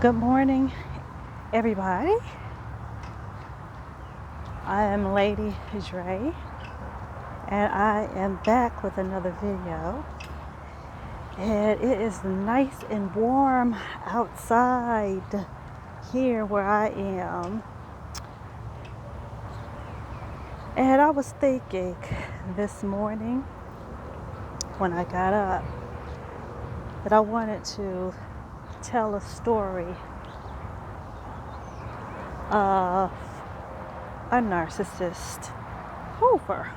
Good morning, everybody. I am Lady Dre, and I am back with another video. And it is nice and warm outside here where I am. And I was thinking this morning when I got up that I wanted to tell a story of a narcissist hoover.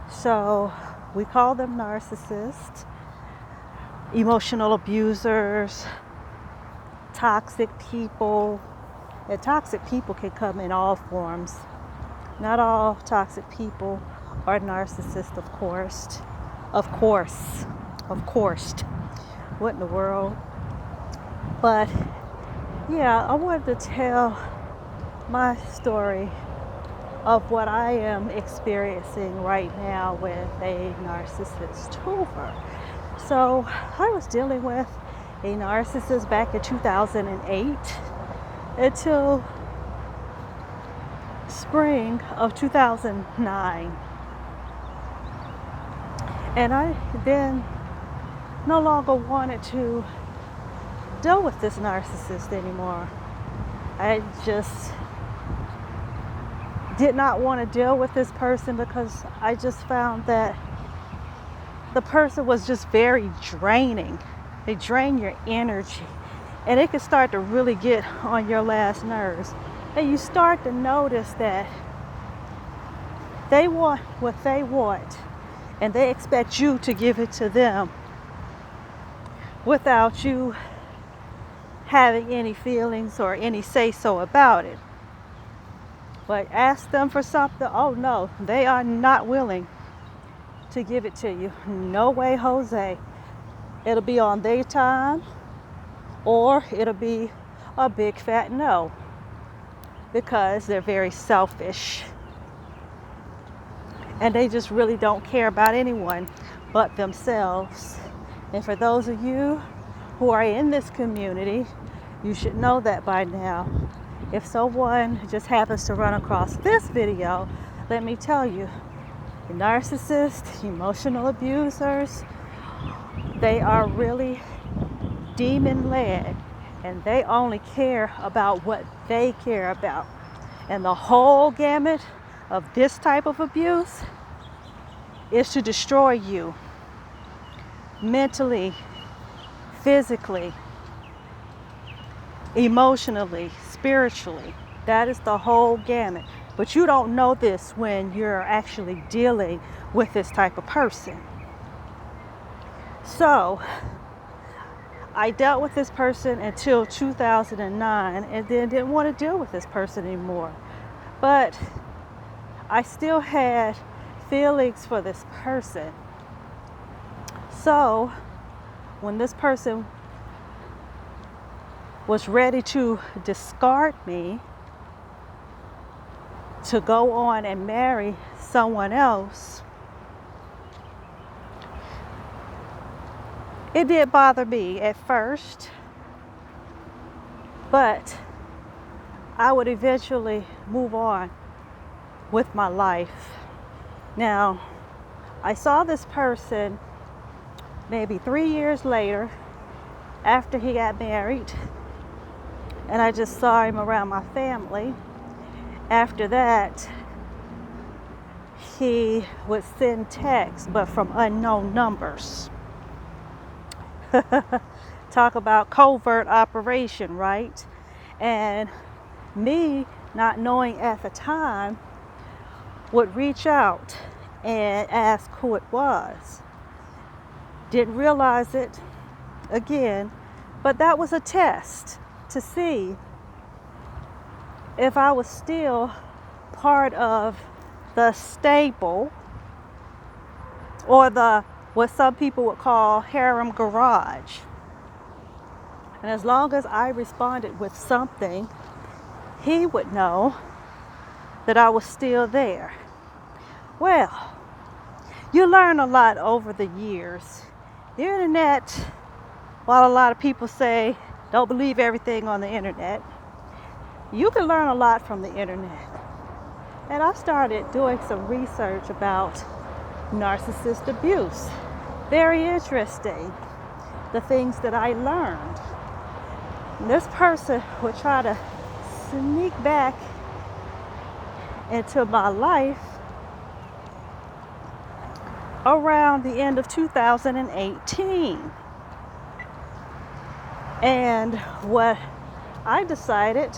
So we call them narcissists, emotional abusers, toxic people. And toxic people can come in all forms. Not all toxic people are narcissists, of course. Of course. What in the world? But yeah, I wanted to tell my story of what I am experiencing right now with a narcissist hoover. So I was dealing with a narcissist back in 2008 until spring of 2009. And I then no longer wanted to deal with this narcissist anymore. I just did not want to deal with this person because I just found that the person was just very draining. They drain your energy, and it can start to really get on your last nerves. And you start to notice that they want what they want, and they expect you to give it to them without you having any feelings or any say-so about it. But ask them for something, oh no, they are not willing to give it to you. No way, Jose. It'll be on their time, or it'll be a big fat no, because they're very selfish. And they just really don't care about anyone but themselves. And for those of you who are in this community, you should know that by now. If someone just happens to run across this video, let me tell you, the narcissists, emotional abusers, they are really demon-led, and they only care about what they care about. And the whole gamut of this type of abuse is to destroy you mentally, physically, emotionally, spiritually. That is the whole gamut. But you don't know this when you're actually dealing with this type of person. So I dealt with this person until 2009, and then didn't want to deal with this person anymore. But I still had feelings for this person. So when this person was ready to discard me to go on and marry someone else, it did bother me at first, but I would eventually move on with my life. Now, I saw this person maybe 3 years later after he got married, and I just saw him around my family. After that, he would send texts, but from unknown numbers. Talk about covert operation, right? And me, not knowing at the time, would reach out and ask who it was. Didn't realize it again, but that was a test to see if I was still part of the stable, or the what some people would call harem garage. And as long as I responded with something, he would know that I was still there. Well, you learn a lot over the years. The internet, while a lot of people say Don't believe everything on the internet. You can learn a lot from the internet. And I started doing some research about narcissist abuse. Very interesting, the things that I learned. This person would try to sneak back into my life around the end of 2018. And what I decided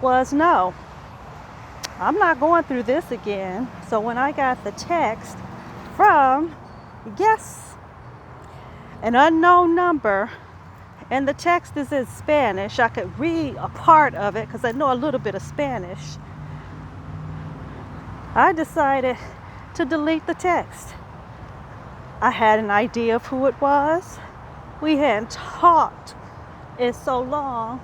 was, no, I'm not going through this again. So when I got the text from, guess, an unknown number, and the text is in Spanish, I could read a part of it because I know a little bit of Spanish. I decided to delete the text. I had an idea of who it was. We hadn't talked in so long,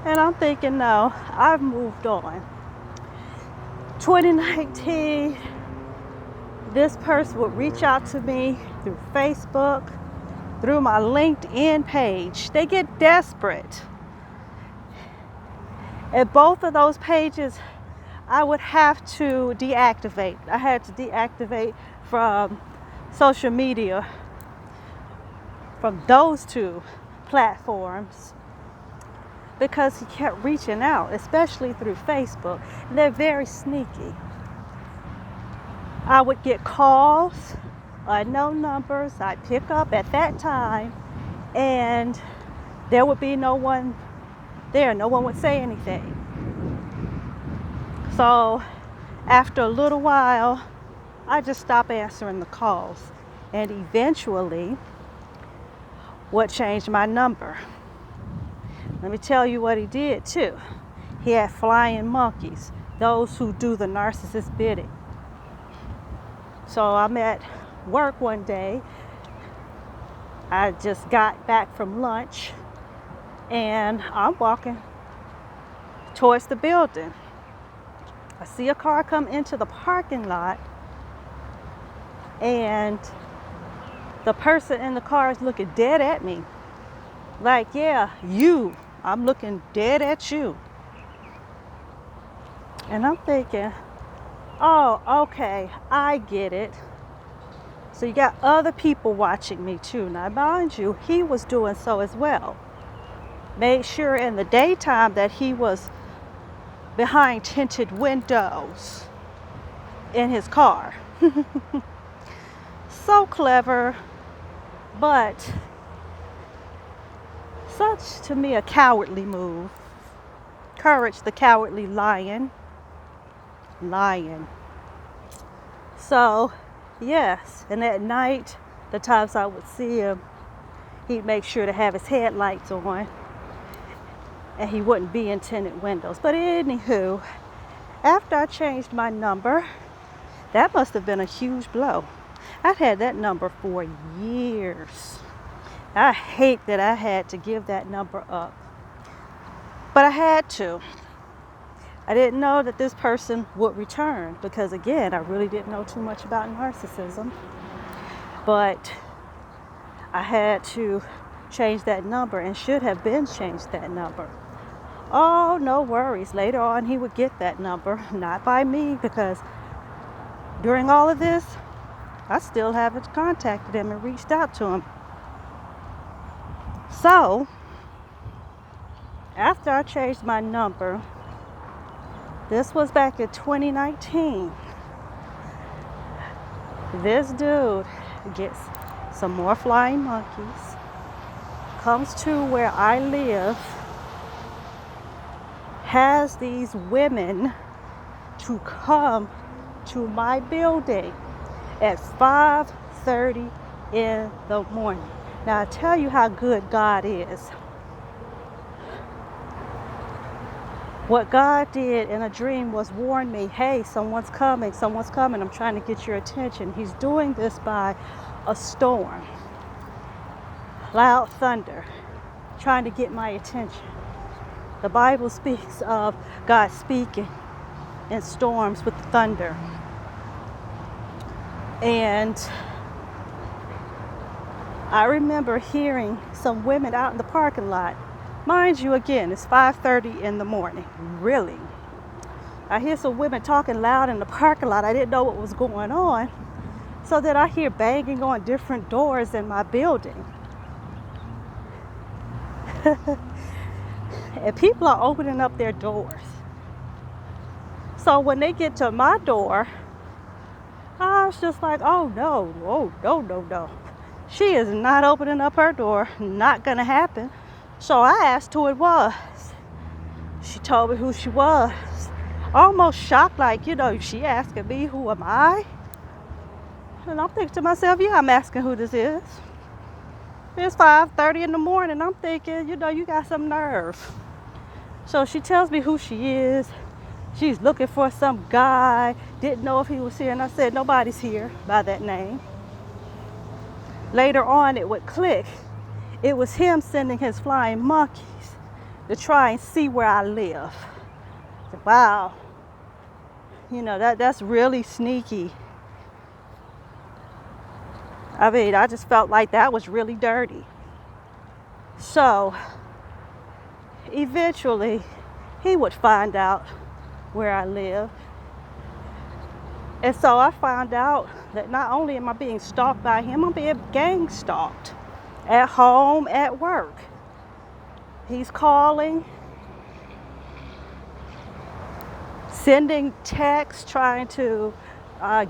and I'm thinking, no, I've moved on. 2019, this person would reach out to me through Facebook, through my LinkedIn page. They get desperate. And both of those pages, I would have to deactivate. I had to deactivate from social media, from those two platforms, because he kept reaching out, especially through Facebook. And they're very sneaky. I would get calls, unknown numbers. I'd pick up at that time, and there would be no one there. No one would say anything. So after a little while, I just stopped answering the calls, and eventually would change my number. Let me tell you what he did too. He had flying monkeys, those who do the narcissist bidding. So I'm at work one day. I just got back from lunch, and I'm walking towards the building. I see a car come into the parking lot, and the person in the car is looking dead at me. Like, yeah, you. I'm looking dead at you. And I'm thinking, oh, okay, I get it. So you got other people watching me too. Now, mind you, he was doing so as well. Made sure in the daytime that he was behind tinted windows in his car. So clever, but such to me a cowardly move. Courage, the cowardly lion. So, yes, and at night, the times I would see him, he'd make sure to have his headlights on, and he wouldn't be in tinted windows. But anywho, after I changed my number, that must have been a huge blow. I've had that number for years. I hate that I had to give that number up, but I had to. I didn't know that this person would return because, again, I really didn't know too much about narcissism, but I had to change that number and should have been changed that number. Oh, no worries. Later on, he would get that number, not by me, because during all of this, I still haven't contacted him and reached out to him. So, after I changed my number, this was back in 2019, this dude gets some more flying monkeys, comes to where I live, has these women to come to my building at 5:30 in the morning. Now I tell you how good God is. What God did in a dream was warn me, hey, someone's coming, I'm trying to get your attention. He's doing this by a storm, loud thunder, trying to get my attention. The Bible speaks of God speaking in storms with thunder. I remember hearing some women out in the parking lot. Mind you, again, it's 5:30 in the morning. Really. I hear some women talking loud in the parking lot. I didn't know what was going on. So that I hear banging on different doors in my building. And people are opening up their doors. So when they get to my door, I was just like, oh no, no. She is not opening up her door. Not gonna happen. So I asked who it was. She told me who she was. Almost shocked, like, she asking me, who am I? And I'm thinking to myself, yeah, I'm asking who this is. It's 5:30 in the morning. I'm thinking, you got some nerve. So she tells me who she is. She's looking for some guy. Didn't know if he was here. And I said, nobody's here by that name. Later on, it would click. It was him sending his flying monkeys to try and see where I live. I said, wow. That's really sneaky. I mean, I just felt like that was really dirty. So, eventually, he would find out where I live. And so I found out that not only am I being stalked by him, I'm being gang stalked. At home, at work. He's calling, sending texts, trying to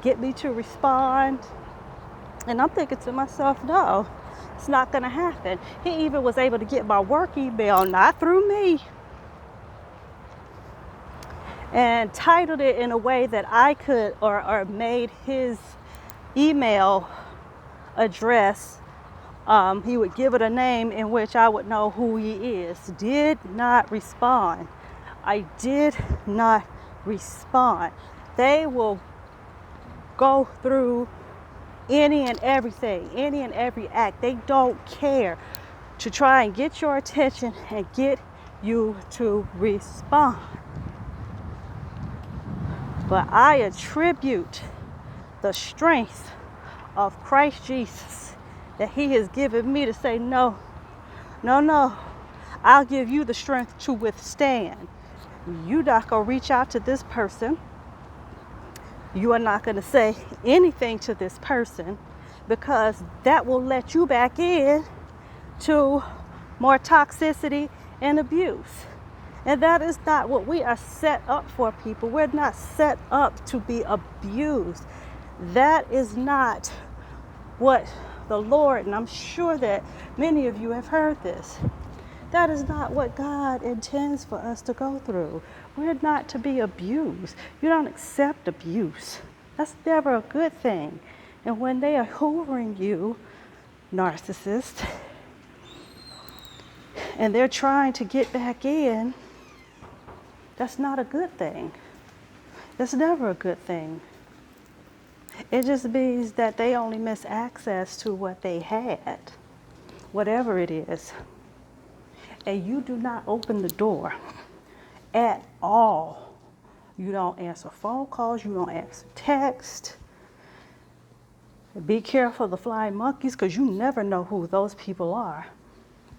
get me to respond. And I'm thinking to myself, no, it's not going to happen. He even was able to get my work email, not through me, and titled it in a way that I could, or made his email address, he would give it a name in which I would know who he is. Did not respond. I did not respond. They will go through any and everything, any and every act. They don't care to try and get your attention and get you to respond. But I attribute the strength of Christ Jesus that he has given me to say, no. I'll give you the strength to withstand. You're not going to reach out to this person. You are not going to say anything to this person, because that will let you back in to more toxicity and abuse. And that is not what we are set up for, people. We're not set up to be abused. That is not what the Lord, and I'm sure that many of you have heard this, that is not what God intends for us to go through. We're not to be abused. You don't accept abuse. That's never a good thing. And when they are hoovering you, narcissist, and they're trying to get back in, that's not a good thing. That's never a good thing. It just means that they only miss access to what they had, whatever it is. And you do not open the door at all. You don't answer phone calls. You don't answer text. Be careful of the flying monkeys, because you never know who those people are.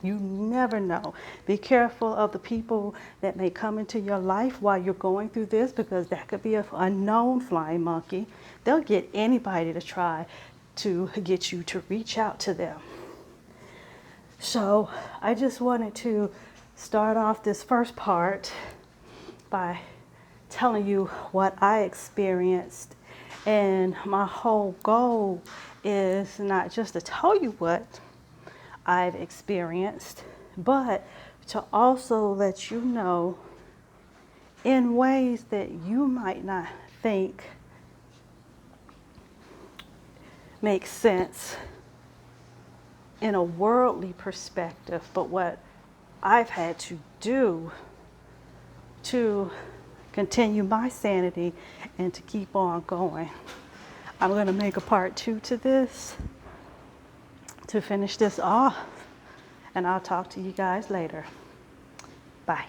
You never know. Be careful of the people that may come into your life while you're going through this, because that could be an unknown flying monkey. They'll get anybody to try to get you to reach out to them. So I just wanted to start off this first part by telling you what I experienced. And my whole goal is not just to tell you what I've experienced, but to also let you know in ways that you might not think make sense in a worldly perspective, but what I've had to do to continue my sanity and to keep on going. I'm going to make a part 2 to this to finish this off, and I'll talk to you guys later. Bye.